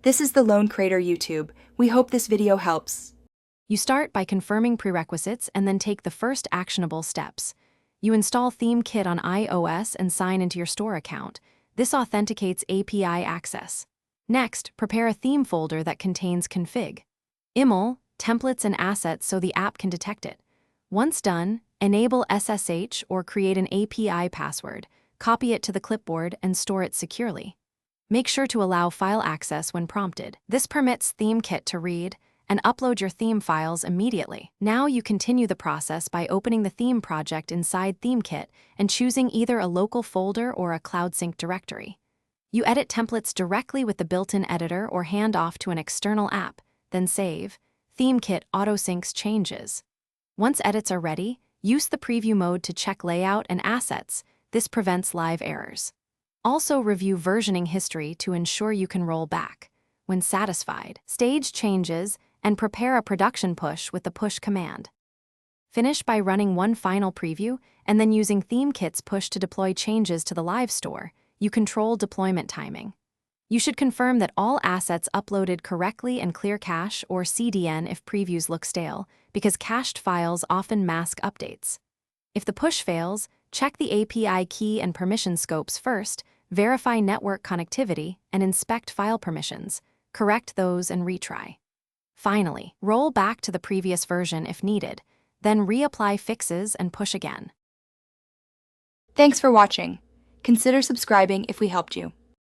This is the Lone Creator YouTube. We hope this video helps. You start by confirming prerequisites and then take the first actionable steps. You install Themekit on iOS and sign into your store account. This authenticates API access. Next, prepare a theme folder that contains config, YAML, templates, and assets so the app can detect it. Once done, enable SSH or create an API password, copy it to the clipboard, and store it securely. Make sure to allow file access when prompted. This permits Themekit to read and upload your theme files immediately. Now you continue the process by opening the theme project inside Themekit and choosing either a local folder or a cloud sync directory. You edit templates directly with the built-in editor or hand off to an external app, then save. Themekit auto-syncs changes. Once edits are ready, use the preview mode to check layout and assets. This prevents live errors. Also review versioning history to ensure you can roll back. When satisfied, stage changes and prepare a production push with the push command. Finish by running one final preview and then using Themekit's push to deploy changes to the live store. You control deployment timing. You should confirm that all assets uploaded correctly and clear cache or CDN if previews look stale, because cached files often mask updates. If the push fails, check the API key and permission scopes first, verify network connectivity, and inspect file permissions. Correct those and retry. Finally, roll back to the previous version if needed, then reapply fixes and push again. Thanks for watching. Consider subscribing if we helped you.